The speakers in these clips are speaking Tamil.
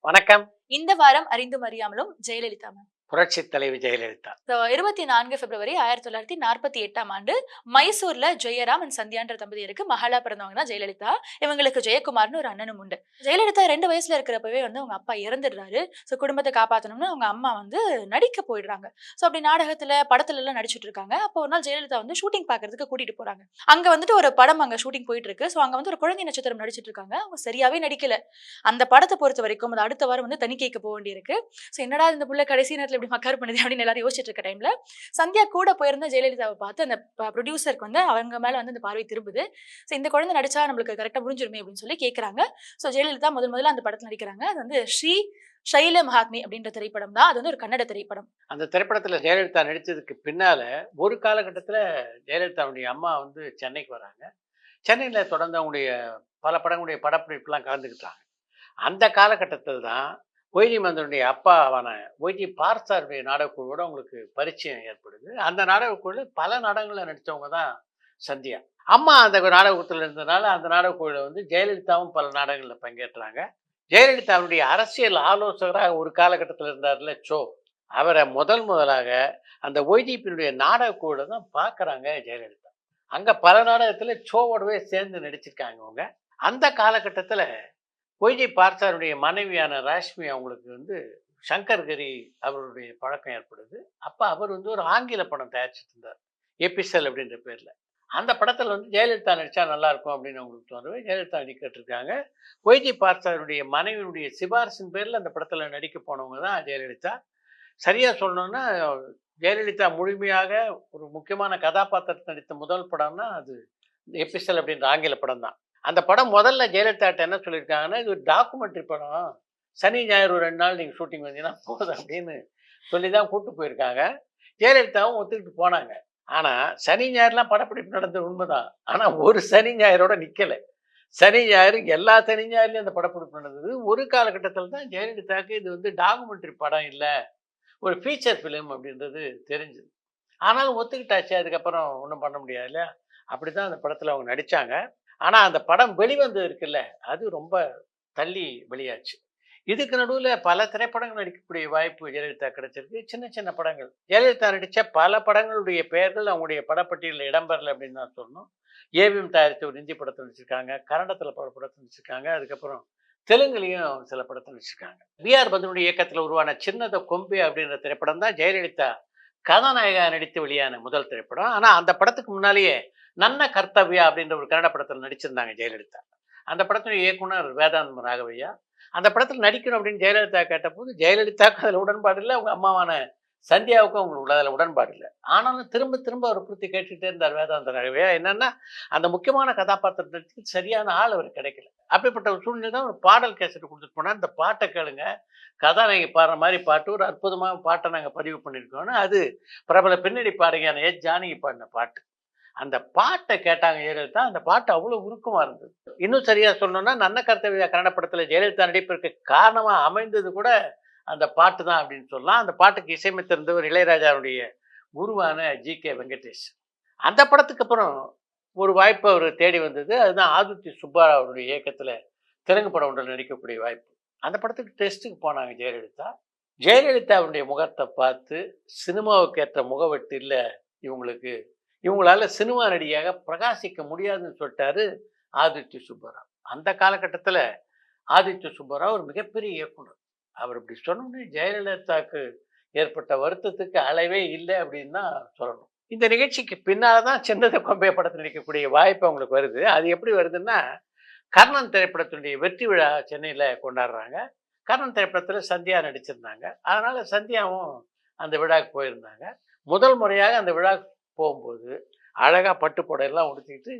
வணக்கம். இந்த வாரம் அறிந்தும் அறியாமலும் ஜெயலலிதா மேம். புரட்சி தலைவி ஜெயலலிதா. 24 பிப்ரவரி 1948ஆம் ஆண்டு மைசூர்ல ஜெயராம் அண்ட் சந்தியான்ற தம்பதியருக்கு மகளா பிறந்தவங்க தான் ஜெயலலிதா. இவங்களுக்கு ஜெயக்குமார்னு ஒரு அண்ணனும் உண்டு. ஜெயலலிதா 2 வயசுல இருக்கிறப்பவே அவங்க அப்பா இறந்துடுறாரு. குடும்பத்த காப்பாத்தணும்னு அவங்க அம்மா நடிக்க போயிடுறாங்க. அப்படி நாடகத்துல, படத்துல எல்லாம் நடிச்சுட்டு இருக்காங்க. அப்போ ஒரு நாள் ஜெயலலிதா ஷூட்டிங் பார்க்கறதுக்கு கூட்டிட்டு போறாங்க. அங்க ஒரு படம் அங்க ஷூட்டிங் போயிட்டு இருக்கு. அங்க ஒரு குழந்தை நட்சத்திரம் நடிச்சுட்டு இருக்காங்க. அவங்க சரியாவே நடிக்கல. அந்த படத்த பொறுத்தவரைக்கும் அது அடுத்த வாரம் தணிக்கைக்கு போ வேண்டியிருக்கு. என்னடா இந்த புள்ள கடைசி நேரத்துல இப்படி மக்கார் பண்ணுது அப்படின்னு எல்லாரும் யோசிச்சுட்டு இருக்க டைம்ல சந்தியா கூட போயிருந்த ஜெயலலிதாவை பார்த்து அந்த ப்ரொடியூசருக்கு அவங்க மேல அந்த பார்வை திரும்புது. இந்த குழந்தை நடிச்சா நம்மளுக்கு கரெக்டா புரிஞ்சிருமே அப்படின்னு சொல்லி கேக்குறாங்க. ஜெயலலிதா முதல்ல அந்த படத்துல நடிக்கிறாங்க. அது ஸ்ரீ ஷைல மகாத்மி அப்படின்ற திரைப்படம் தான். அது ஒரு கன்னட திரைப்படம். அந்த திரைப்படத்துல ஜெயலலிதா நடிச்சதுக்கு பின்னால ஒரு காலகட்டத்துல ஜெயலலிதாவுடைய அம்மா சென்னைக்கு வராங்க. சென்னையில தொடர்ந்து அவங்களுடைய பல படங்களுடைய படப்பிடிப்புலாம் கலந்துக்கிட்டாங்க. அந்த காலகட்டத்தில் தான் ஒய்ஜி மந்தனுடைய அப்பாவான ஒய்ஜி பார்த்தாருடைய நாடகக்குழுவோட அவங்களுக்கு பரிச்சயம் ஏற்படுது. அந்த நாடகக்குழுல பல நாடகங்களில் நடித்தவங்க தான் சந்தியா. அம்மா அந்த நாடகத்தில் இருந்ததுனால அந்த நாடகக்குழுல ஜெயலலிதாவும் பல நாடகங்களில் பங்கேற்றாங்க. ஜெயலலிதாவுடைய அரசியல் ஆலோசகராக ஒரு காலகட்டத்தில் இருந்தார்ல சோ, அவரை முதலாக அந்த ஒய்ஜிபியினுடைய நாடகக்குழுல தான் பார்க்குறாங்க ஜெயலலிதா. அங்கே பல நாடகத்தில் சோவோடவே சேர்ந்து நடிச்சிருக்காங்க அவங்க. அந்த காலகட்டத்தில் ஒய்ஜி பார்த்தாருடைய மனைவியான ராஷ்மி அவங்களுக்கு சங்கர்கரி அவருடைய பழக்கம் ஏற்படுது. அப்போ அவர் ஒரு ஆங்கில படம் தயாரிச்சுட்டு இருந்தார், எபிசல் அப்படின்ற பேரில். அந்த படத்தில் ஜெயலலிதா நடித்தா நல்லாயிருக்கும் அப்படின்னு அவங்களுக்கு தோன்றவே ஜெயலலிதா நடிக்கிட்டுருக்காங்க. ஒய்ஜி பார்த்தாருடைய மனைவியுடைய சிபாரிசின் பேரில் அந்த படத்தில் நடிக்க போனவங்க தான் ஜெயலலிதா. சரியாக சொல்லணும்னா ஜெயலலிதா முழுமையாக ஒரு முக்கியமான கதாபாத்திரத்தை நடித்த முதல் படம்னா அது எபிசல் அப்படின்ற ஆங்கில படம் தான். அந்த படம் முதல்ல ஜெயலலிதாட்ட என்ன சொல்லியிருக்காங்கன்னா, இது ஒரு டாக்குமெண்ட்ரி படம், சனி ஞாயிறு ஒரு 2 நாள் நீங்கள் ஷூட்டிங் வந்தீங்கன்னா போதும் அப்படின்னு சொல்லி தான் கூப்பிட்டு போயிருக்காங்க. ஜெயலலிதாவும் ஒத்துக்கிட்டு போனாங்க. ஆனால் சனி ஞாயிறுலாம் படப்பிடிப்பு நடந்தது உண்மைதான். ஆனால் ஒரு சனி ஞாயிறோட நிற்கலை. சனி ஞாயிறு எல்லா சனி ஞாயிறுலையும் அந்த படப்பிடிப்பு நடந்தது. ஒரு காலகட்டத்தில் தான் ஜெயலலிதாவுக்கு இது டாக்குமெண்ட்ரி படம் இல்லை, ஒரு ஃபீச்சர் ஃபிலிம் அப்படின்றது தெரிஞ்சுது. ஆனாலும் ஒத்துக்கிட்டாச்சு. அதுக்கப்புறம் ஒன்றும் பண்ண முடியாது இல்லையா? அப்படி தான் அந்த படத்தில் அவங்க நடித்தாங்க. ஆனா அந்த படம் வெளிவந்தது இருக்குல்ல, அது ரொம்ப தள்ளி வெளியாச்சு. இதுக்கு நடுவுல பல திரைப்படங்கள் நடிக்கக்கூடிய வாய்ப்பு ஜெயலலிதா கிடைச்சிருக்கு. சின்ன சின்ன படங்கள். ஜெயலலிதா நடிச்ச பல படங்களுடைய பெயர்கள் அவங்களுடைய படப்பட்டியலில் இடம்பெறல அப்படின்னு தான் சொல்லணும். ஏவிஎம் தயாரித்த ஒரு இந்தி படத்தை நடிச்சிருக்காங்க, கன்னடத்துல பல படத்தை நடிச்சிருக்காங்க, அதுக்கப்புறம் தெலுங்குலையும் சில படத்தை நடிச்சிருக்காங்க. பி.ஆர். பந்தனுடைய இயக்கத்தில் உருவான சின்னத கொம்பே அப்படின்ற திரைப்படம் தான் ஜெயலலிதா கதாநாயகா நடித்து வெளியான முதல் திரைப்படம். ஆனா அந்த படத்துக்கு முன்னாலேயே நன்ன கர்த்தவ்யா அப்படின்ற ஒரு கன்னட படத்தில் நடிச்சிருந்தாங்க ஜெயலலிதா. அந்த படத்தினுடைய இயக்குனர் வேதாந்தம் ராகவையா. அந்த படத்தில் நடிக்கணும் அப்படின்னு ஜெயலலிதா கேட்டபோது ஜெயலலிதாவுக்கு அதில் உடன்பாடு இல்லை, அவங்க அம்மாவான சந்தியாவுக்கும் அவங்களுக்கு அதில் உடன்பாடு இல்லை. ஆனாலும் திரும்ப திரும்ப அவர் குறித்து கேட்டுக்கிட்டே இருந்தார் வேதாந்த ராகவையா. என்னன்னா அந்த முக்கியமான கதாபாத்திரத்துக்கு சரியான ஆள் அவர் கிடைக்கல. அப்படிப்பட்ட ஒரு சூழ்நிலை தான் ஒரு பாடல் கேசட் கொடுத்துட்டு போனால் இந்த பாட்டை கேளுங்க, கதாநாயகி பாடுற மாதிரி பாட்டு, ஒரு அற்புதமான பாட்டை நாங்கள் பதிவு பண்ணியிருக்கோன்னு அது பிரபல பின்னணி பாடகியான எஸ் ஜானகி பாடின பாட்டு. அந்த பாட்டை கேட்டாங்க ஜெயலலிதா. அந்த பாட்டு அவ்வளோ உருக்கமாக இருந்தது. இன்னும் சரியாக சொல்லணும்னா நன்ன கர்த்தவ்யா கன்னட படத்தில் ஜெயலலிதா நடிப்பிற்கு காரணமாக அமைந்தது கூட அந்த பாட்டு தான் அப்படின்னு சொல்லலாம். அந்த பாட்டுக்கு இசையமைத்திருந்தவர் இளையராஜாவுடைய குருவான ஜி.கே. வெங்கடேஷ். அந்த படத்துக்கு அப்புறம் ஒரு வாய்ப்பு அவர் தேடி வந்தது. அதுதான் ஆதித்ய சுப்பாராவ் அவருடைய இயக்கத்தில் தெலுங்கு படம் ஒன்றில் நடிக்கக்கூடிய வாய்ப்பு. அந்த படத்துக்கு டெஸ்ட்டுக்கு போனாங்க ஜெயலலிதா. ஜெயலலிதாவுடைய முகத்தை பார்த்து சினிமாவுக்கு ஏற்ற முகவெட்டு இல்லை இவங்களுக்கு, இவங்களால சினிமா நடிகையாக பிரகாசிக்க முடியாதுன்னு சொல்லிட்டாரு ஆதித்ய சுப்பராவ். அந்த காலகட்டத்தில் ஆதித்ய சுப்பராவ் ஒரு மிகப்பெரிய இயக்குனர். அவர் இப்படி சொன்னோன்னே ஜெயலலிதாவுக்கு ஏற்பட்ட வருத்தத்துக்கு அளவே இல்லை அப்படின்னு தான் சொல்லணும். இந்த நிகழ்ச்சிக்கு பின்னால தான் சின்னத கொம்பே படத்தில் நடிக்கக்கூடிய வாய்ப்பு அவங்களுக்கு வருது. அது எப்படி வருதுன்னா, கர்ணன் திரைப்படத்தினுடைய வெற்றி விழா சென்னையில் கொண்டாடுறாங்க. கர்ணன் திரைப்படத்தில் சந்தியா நடிச்சிருந்தாங்க. அதனால சந்தியாவும் அந்த விழாவுக்கு போயிருந்தாங்க. முதல் முறையாக அந்த விழாவுக்கு போகும்போது அழகா பட்டு புடையெல்லாம் உடுத்திக்கிட்டு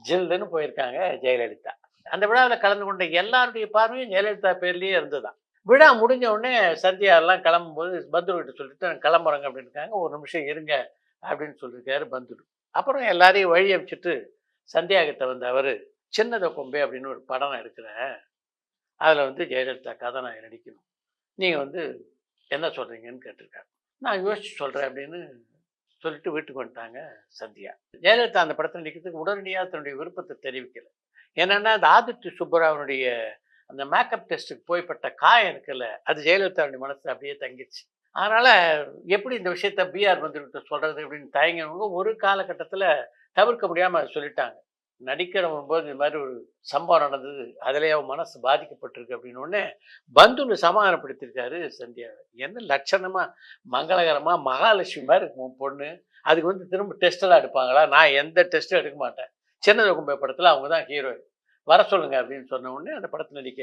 ஜில்லுன்னு போயிருக்காங்க ஜெயலலிதா. அந்த விழாவில் கலந்து கொண்ட எல்லாருடைய பார்வையும் ஜெயலலிதா பேர்லயே இருந்துதான். விழா முடிஞ்ச உடனே சந்தியா எல்லாம் கிளம்பும்போது பந்துரு கிட்ட சொல்லிட்டு கிளம்புறாங்க அப்படின்னு இருக்காங்க. ஒரு நிமிஷம் இருங்க அப்படின்னு சொல்லியிருக்காரு பந்துரு. அப்புறம் எல்லாரையும் வழி அமைச்சிட்டு சந்தியா கிட்ட வந்து அவர் சின்னத கொம்பே அப்படின்னு ஒரு படம் எடுக்கிறேன், அதில் ஜெயலலிதா கதாநாயகி நடிக்கணும், நீங்கள் என்ன சொல்கிறீங்கன்னு கேட்டிருக்காரு. நான் யோசிச்சு சொல்கிறேன் அப்படின்னு சொல்லிட்டு வீட்டுக்கு வந்துட்டாங்க சந்தியா. ஜெயலலிதா அந்த படத்தில் நடிக்கிறதுக்கு உடனடியாக தன்னுடைய விருப்பத்தை தெரிவிக்கல. என்னன்னா அந்த ஆதித்ய சுப்பராவனுடைய அந்த மேக்கப் டெஸ்ட்டுக்கு போய்பட்ட காயம் இருக்குல்ல, அது ஜெயலலிதாவுடைய மனசுல அப்படியே தங்கிருச்சு. அதனால எப்படி இந்த விஷயத்த பிஆர் பந்துலுட்ட சொல்றது அப்படின்னு தயங்கினவங்க ஒரு காலகட்டத்தில தவிர்க்க முடியாம அத சொல்லிட்டாங்க. நடிக்கிறவங்கும்போது இது மாரி ஒரு சம்பவம் நடந்தது. அதிலயே அவன் மனசு பாதிக்கப்பட்டிருக்கு அப்படின்னோனே, பந்துலு சமாதானப்படுத்தியிருக்காரு சந்தியாவ. என்ன லட்சணமா, மங்களகரமா மகாலட்சுமி மாரி இருக்கு உன் பொண்ணு. அதுக்கு வந்து திரும்ப டெஸ்ட்லாம் எடுப்பாங்களா? நான் எந்த டெஸ்ட்டும் எடுக்க மாட்டேன். சின்னது கும்பை படத்தில அவங்க தான் ஹீரோயின். வர சொல்லுங்க அப்படின்னு சொன்ன உடனே அந்த படத்துல நடிக்க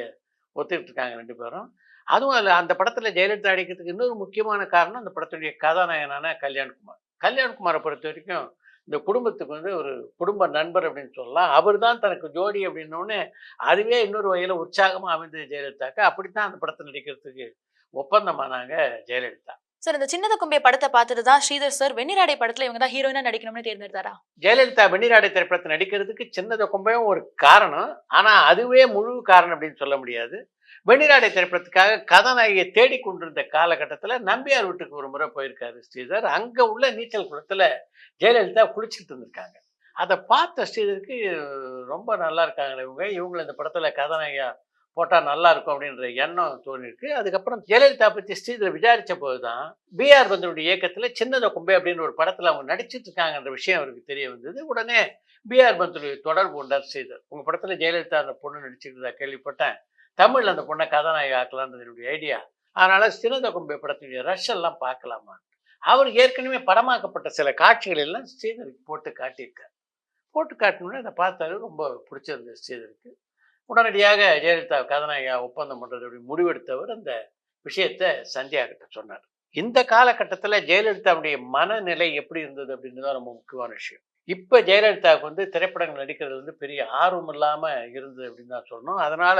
ஒத்துக்கிட்டு இருக்காங்க 2 பேரும். அதுவும் அதுல அந்த படத்துல ஜெயலலிதா நடிக்கிறதுக்கு இன்னொரு முக்கியமான காரணம் அந்த படத்துடைய கதாநாயகனான கல்யாண்குமார். கல்யாண்குமார பொறுத்தவரைக்கும் இந்த குடும்பத்துக்கு வந்து ஒரு குடும்ப நண்பர் அப்படின்னு சொல்லலாம். அவர் தான் தனக்கு ஜோடி அப்படின்னோனே, அதுவே இன்னொரு வகையில உற்சாகமா அமைந்தது ஜெயலலிதாக்கு. அப்படித்தான் அந்த படத்துல நடிக்கிறதுக்கு ஒப்பந்தமானாங்க ஜெயலலிதா. சார் இந்த சின்னத கும்பே படத்த பார்த்துட்டு தான் ஸ்ரீதர் சார் வெண்ணிராடை படத்துல இவங்க தான் ஹீரோயினா நடிக்கணும்னு தேர்ந்தெடுத்தாரா? ஜெயலலிதா வெண்ணிராடை திரைப்படத்துல நடிக்கிறதுக்கு சின்னத கொம்பையும் ஒரு காரணம். ஆனா அதுவே முழு காரணம் அப்படின்னு சொல்ல முடியாது. வெண்ணிராடை திரைப்படத்துக்காக கதாநாயகியை தேடிக் கொண்டிருந்த காலகட்டத்துல நம்பியார் வீட்டுக்கு ஒரு முறை போயிருக்காரு ஸ்ரீதர். அங்க உள்ள நீச்சல் குளத்துல ஜெயலலிதா குளிச்சுக்கிட்டு இருந்திருக்காங்க. அத பார்த்த ஸ்ரீதருக்கு ரொம்ப நல்லா இருக்காங்களே இவங்க. இவங்கள இந்த படத்துல கதாநாயகியா போட்டா நல்லா இருக்கும் அப்படின்ற எண்ணம் தோணிருக்கு. அதுக்கப்புறம் ஜெயலலிதா பத்தி ஸ்ரீதர் விசாரிச்ச போதுதான், பிஆர் பந்தனுடைய இயக்கத்துல சின்னத கொம்பை அப்படின்னு ஒரு படத்துல அவங்க நடிச்சிட்டு இருக்காங்கன்ற விஷயம் அவருக்கு தெரிய வந்தது. உடனே பிஆர் பந்துலு தொடர்பு கொண்டார் ஸ்ரீதர். உங்க படத்துல ஜெயலலிதா அந்த பொண்ணு நடிச்சிருக்கிறதா கேள்விப்பட்டேன். தமிழ்ல அந்த பொண்ணை கதாநாயகி ஆக்கலான்றது என்னுடைய ஐடியா. அதனால சின்னத கொம்பை படத்தினுடைய ரஷ் எல்லாம் பார்க்கலாமா? அவர் ஏற்கனவே படமாக்கப்பட்ட சில காட்சிகள் எல்லாம் ஸ்ரீதருக்கு போட்டு காட்டியிருக்காரு. போட்டு காட்டினோடனே அதை பார்த்தாரு. ரொம்ப பிடிச்சிருந்தது ஸ்ரீதருக்கு. உடனடியாக ஜெயலலிதா கதாநாயகியா ஒப்பந்தம் பண்றது அப்படி முடிவெடுத்தவர் அந்த விஷயத்த சந்தியா கிட்ட சொன்னார். இந்த காலகட்டத்துல ஜெயலலிதாவுடைய மனநிலை எப்படி இருந்தது அப்படின்றது ரொம்ப முக்கியமான விஷயம். இப்ப ஜெயலலிதாவுக்கு வந்து திரைப்படங்கள் நடிக்கிறது வந்து பெரிய ஆர்வம் இல்லாம இருந்தது அப்படின்னு தான் சொல்லணும். அதனால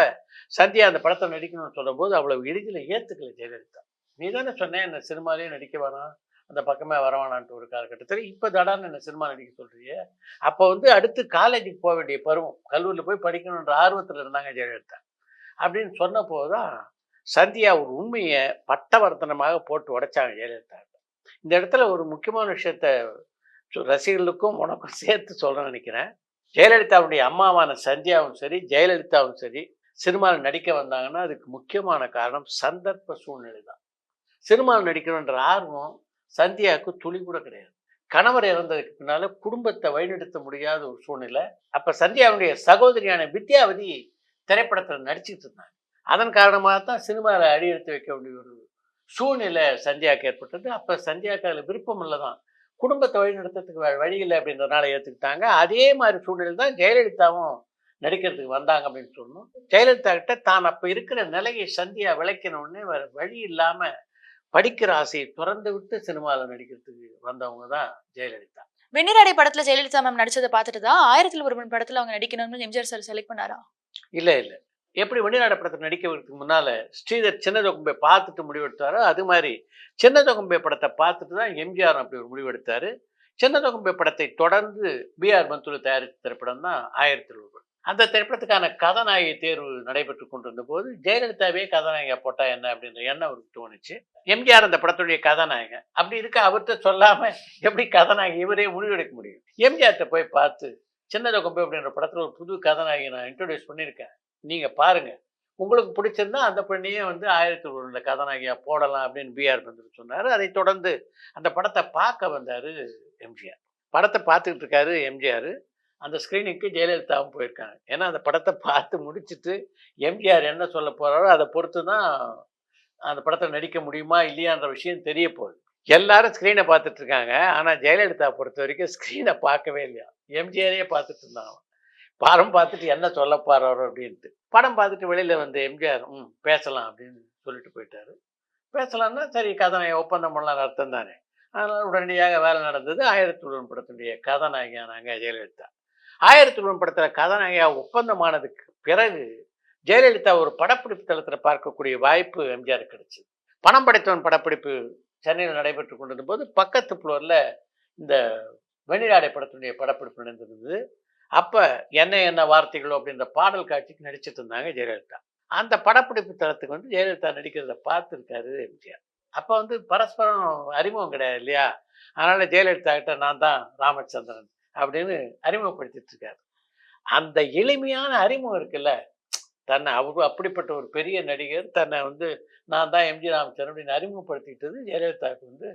சந்தியா அந்த படத்தை நடிக்கணும்னு சொல்லும்போது அவ்வளவு எளிதில் ஏத்துக்கல ஜெயலலிதா. நீ தானே சொன்னேன் என்ன சினிமாலேயே நடிக்க வேணாம், அந்த பக்கமே வர வேணான்ட்டு ஒரு காலகட்டத்தில். இப்ப தடான்னு என்ன சினிமா நடிக்க சொல்றியே. அப்ப வந்து அடுத்து காலேஜுக்கு போக வேண்டிய பருவம். கல்லூரியில போய் படிக்கணுன்ற ஆர்வத்துல இருந்தாங்க ஜெயலலிதா. அப்படின்னு சொன்ன போதுதான் சந்தியா ஒரு உண்மைய பட்டவர்த்தனமாக போட்டு உடைச்சாங்க ஜெயலலிதா. இந்த இடத்துல ஒரு முக்கியமான விஷயத்த ரசிகர்களுக்கும் உனக்கும் சேர்த்து சொல்றேன்னு நினைக்கிறேன். ஜெயலலிதாவுடைய அம்மாவான சந்தியாவும் சரி, ஜெயலலிதாவும் சரி, சினிமாவில் நடிக்க வந்தாங்கன்னா அதுக்கு முக்கியமான காரணம் சந்தர்ப்ப சூழ்நிலை தான். சினிமாவில் நடிக்கணுன்ற ஆர்வம் சந்தியாவுக்கு துளி கூட கிடையாது. கணவர் இறந்ததுக்கு பின்னால குடும்பத்தை வழிநடத்த முடியாத ஒரு சூழ்நிலை. அப்ப சந்தியாவுடைய சகோதரியான வித்யாவதி திரைப்படத்தில் நடிச்சுட்டு இருந்தாங்க. அதன் காரணமாக தான் சினிமாவில் அடியெடுத்து வைக்க வேண்டிய ஒரு சூழ்நிலை சந்தியாவுக்கு ஏற்பட்டது. அப்ப சந்தியாவுக்கு அதில் விருப்பம் இல்லைதான். குடும்பத்தை வழிநடத்துறதுக்கு வழி இல்லை அப்படின்றதுனால ஏற்றுக்கிட்டாங்க. அதே மாதிரி சூழ்நிலை தான் ஜெயலலிதாவும் நடிக்கிறதுக்கு வந்தாங்க அப்படின்னு சொல்லணும். ஜெயலலிதா கிட்ட தான் அப்ப இருக்கிற நிலையை சந்தியா விளக்கினோடனே வேற வழி இல்லாம படிக்கிற ஆசையை துறந்து விட்டு சினிமாவில் நடிக்கிறதுக்கு வந்தவங்க தான் ஜெயலலிதா. வெண்ணிராடை படத்துல ஜெயலலிதா மேம் நடிச்சத பார்த்துட்டு தான் 1000ல் ஒருவன் படத்துல அவங்க நடிக்கணும்னு எம்ஜிஆர் சார் செலக்ட் பண்ணாரா? இல்ல, இல்ல. எப்படி வெண்ணிராடை படத்துல நடிக்கிறதுக்கு முன்னால ஸ்ரீதர் சின்னத கொம்பை பார்த்துட்டு முடிவெடுத்தாரோ, அது மாரி சின்னத கொம்பை படத்த பார்த்துட்டு தான் எம்ஜிஆர் அப்படி ஒரு முடிவெடுத்தாரு. சின்னத கொம்பை படத்தை தொடர்ந்து பிஆர் பந்துலு தயாரித்த திரைப்படம் தான் 1000ல் ஒருவன். அந்த திரைப்படத்துக்கான கதாநாயகி தேர்வு நடைபெற்றுக் கொண்டிருந்த போது, ஜெயலலிதாவே கதாநாயகியா போட்டா என்ன அப்படின்ற எண்ணம் அவருக்கு தோணுச்சு. எம்ஜிஆர் அந்த படத்துடைய கதாநாயகன். அப்படி இருக்க அவர்ட்ட சொல்லாம எப்படி கதாநாயகி இவரே முடிவெடுக்க முடியும்? எம்ஜிஆர்ட்ட போய் பார்த்து, சின்னத கொம்பை அப்படின்ற படத்துல ஒரு புது கதாநாயகியை நான் இன்ட்ரோடியூஸ் பண்ணியிருக்கேன். நீங்க பாருங்க. உங்களுக்கு பிடிச்சிருந்தா அந்த பெண்ணையே வந்து 1000ல் ஒருவன்ல கதாநாயகியா போடலாம் அப்படின்னு பிஆர் பந்துலு சொன்னாரு. அதைத் தொடர்ந்து அந்த படத்த பார்க்க வந்தாரு எம்ஜிஆர். படத்த பார்த்துக்கிட்டு இருக்காரு எம்ஜிஆர். அந்த ஸ்கிரீனிங்க்கு ஜெயலலிதாவும் போயிருக்காங்க. ஏன்னா அந்த படத்தை பார்த்து முடிச்சுட்டு எம்ஜிஆர் என்ன சொல்ல போறாரோ அதை பொறுத்து தான் அந்த படத்தில் நடிக்க முடியுமா இல்லையான்ற விஷயம் தெரிய போகுது. எல்லாரும் ஸ்கிரீனை பார்த்துட்டு இருக்காங்க. ஆனா ஜெயலலிதா பொறுத்த வரைக்கும் ஸ்கிரீனை பார்க்கவே இல்லையா. எம்ஜிஆரையே பார்த்துட்டு இருந்தாங்க. படம் பார்த்துட்டு என்ன சொல்ல போறாரோ அப்படின்ட்டு. படம் பார்த்துட்டு வெளியில வந்து எம்ஜிஆர் பேசலாம் அப்படின்னு சொல்லிட்டு போயிட்டாரு. பேசலாம்னா சரி கதாநாயகி ஒப்பந்தம் பண்ணலாம் அர்த்தம் தானே. அதனால உடனடியாக வேலை நடந்தது. 1000ல் ஒருவன் படத்தினுடைய கதாநாயகியானாங்க ஜெயலலிதா. 1000ல் ஒருவன் படத்துல கதாநாயகியா ஒப்பந்தமானதுக்கு பிறகு ஜெயலலிதா ஒரு படப்பிடிப்பு தளத்துல பார்க்கக்கூடிய வாய்ப்பு எம்ஜிஆர் கிடைச்சது. பணம் படைத்தவன் படப்பிடிப்பு சென்னையில் நடைபெற்று கொண்டிருந்த போது பக்கத்து புளோர்ல இந்த வெண்ணிராடை படத்தினுடைய படப்பிடிப்பு நடந்திருந்தது. அப்ப என்ன என்ன வார்த்தைகளோ அப்படின்ற பாடல் காட்சிக்கு நடிச்சிட்டு இருந்தாங்க ஜெயலலிதா. அந்த படப்பிடிப்பு தளத்துக்கு வந்து ஜெயலலிதா நடிக்கிறத பார்த்துருக்காரு எம்ஜிஆர். அப்ப வந்து பரஸ்பரம் அறிமுகம் கிடையாது இல்லையா. அதனால ஜெயலலிதா கிட்ட நான் தான் ராமச்சந்திரன் அப்படின்னு அறிமுகப்படுத்திட்டு இருக்காரு. அந்த எளிமையான அறிமுகம் இருக்குல்ல, தன்னை அப்படிப்பட்ட ஒரு பெரிய நடிகர் தன்னை வந்து நான் தான் எம்ஜி ராமச்சந்திரன் அப்படின்னு அறிமுகப்படுத்திக்கிட்டது ஜெயலலிதாவுக்கு வந்து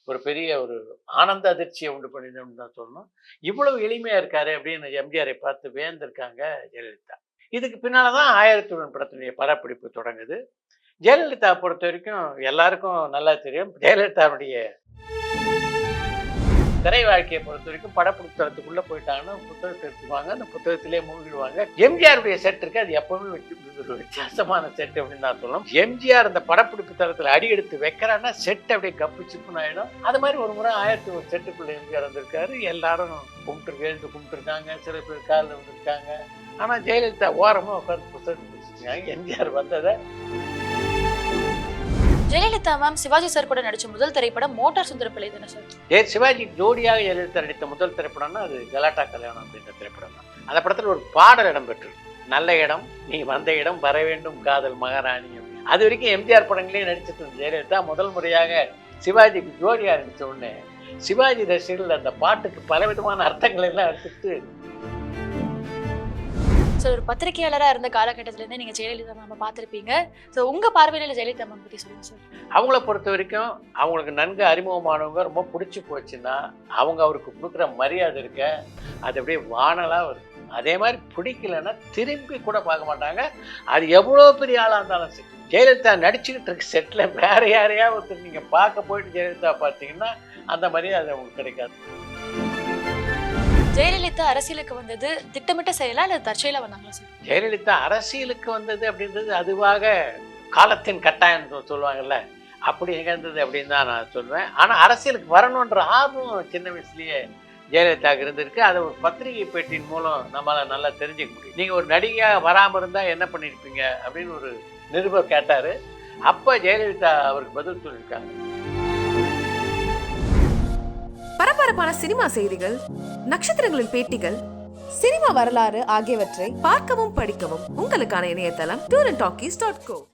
ஒரு பெரிய ஒரு ஆனந்த அதிர்ச்சியை உண்டு பண்ணிடணும்னு தான் சொல்லணும். இவ்வளவு எளிமையா இருக்காரு அப்படின்னு எம்ஜிஆரை பார்த்து வியந்திருக்காங்க ஜெயலலிதா. இதுக்கு பின்னால தான் 1001 படத்தினுடைய படப்பிடிப்பு தொடங்குது. ஜெயலலிதா பொறுத்த வரைக்கும் எல்லாருக்கும் நல்லா தெரியும். ஜெயலலிதாவுடைய திரை வாழ்க்கையை பொறுத்த வரைக்கும் படப்பிடித்தளத்துக்குள்ள போயிட்டாங்கன்னா புத்தகத்தை எடுத்துக்குவாங்க, அந்த புத்தகத்திலே மூழ்கிடுவாங்க. எம்ஜிஆருடைய செட் இருக்கு, அது எப்பவுமே ஒரு வித்தியாசமான செட் அப்படின்னு நான் சொல்லணும். எம்ஜிஆர் அந்த படப்பிடிப்பு தளத்துல அடி எடுத்து வைக்கிறான்னா செட் அப்படியே கப்பு சிப்புன்னு ஆயிடும். அது மாதிரி ஒரு முறை 1001 செட்டுக்குள்ள எம்ஜிஆர் வந்திருக்காரு. எல்லாரும் கும்பிட்டுருக்காங்க, சில பேர் காலில் வந்திருக்காங்க. ஆனா ஜெயலலிதா ஓரமா உட்கார்ந்து புத்தகத்தை படிச்சிருக்காங்க. எம்ஜிஆர் வந்ததை ஜெயலலிதா மேம் சிவாஜி சார் கூட நடிச்ச முதல் திரைப்படம் மோட்டார் சுந்தர பிள்ளை தானே சார்? சிவாஜி ஜோடியாக ஜெயலலிதா நடித்த முதல் திரைப்படம்னா அது கலாட்டா கல்யாணம் அப்படின்ற திரைப்படம் தான். அந்த படத்துல ஒரு பாடல் இடம்பெற்று, நல்ல இடம் நீ வந்த இடம் வர வேண்டும் காதல் மகாராணி அப்படின்னு. அது வரைக்கும் எம்ஜிஆர் படங்களே நடிச்சிட்டு இருந்த ஜெயலலிதா முதல் முறையாக சிவாஜிக்கு ஜோடியா நடிச்ச உடனே சிவாஜி ரசிகர்கள் அந்த பாட்டுக்கு பலவிதமான அர்த்தங்கள் எல்லாம் எடுத்துட்டு. ஸோ ஒரு பத்திரிகையாளராக இருந்த காலகட்டத்திலேருந்தே நீங்கள் ஜெயலலிதா மேம் பார்த்துருப்பீங்க. ஸோ உங்கள் பார்வையில் ஜெயலலிதா மேம் பற்றி சொல்லுங்கள் சார். அவங்கள பொறுத்த வரைக்கும் அவங்களுக்கு நன்கு அறிமுகமானவங்க ரொம்ப பிடிச்சி போச்சுன்னா அவங்க அவருக்கு கொடுக்குற மரியாதை இருக்க அது அப்படியே வானலாக வருது. அதே மாதிரி பிடிக்கலன்னா திரும்பி கூட பார்க்க மாட்டாங்க. அது எவ்வளோ பெரிய ஆளாக இருந்தாலும் சரி. ஜெயலலிதா நடிச்சுக்கிட்டு இருக்க செட்டில் வேற யாரையா ஒருத்தர் நீங்கள் பார்க்க போயிட்டு ஜெயலலிதா பார்த்தீங்கன்னா அந்த மரியாதை அவங்களுக்கு கிடைக்காது. ஜெயலலிதா அரசியலுக்கு வந்தது திட்டமிட்ட செயலா அல்லது தற்செயலா வந்தாங்களா சார்? ஜெயலலிதா அரசியலுக்கு வந்தது அப்படின்றது அதுவாக காலத்தின் கட்டாயம் சொல்லுவாங்கல்ல, அப்படி நிகழ்ந்தது அப்படின்னு தான் நான் சொல்லுவேன். ஆனால் அரசியலுக்கு வரணுன்ற ஆர்வம் சின்ன வயசுலேயே ஜெயலலிதாவுக்கு இருந்திருக்கு. அதை ஒரு பத்திரிகை பேட்டியின் மூலம் நம்மளால் நல்லா தெரிஞ்சுக்க முடியும். நீங்கள் ஒரு நடிகையாக வராமல் இருந்தால் என்ன பண்ணியிருப்பீங்க அப்படின்னு ஒரு நிருபர் கேட்டார். அப்போ ஜெயலலிதா அவருக்கு பதில் சொல்லியிருக்காங்க. பரபரப்பான சினிமா செய்திகள், நட்சத்திரங்களின் பேட்டிகள், சினிமா வரலாறு ஆகியவற்றை பார்க்கவும் படிக்கவும் உங்களுக்கான இணையதளம் tourantalkies.co.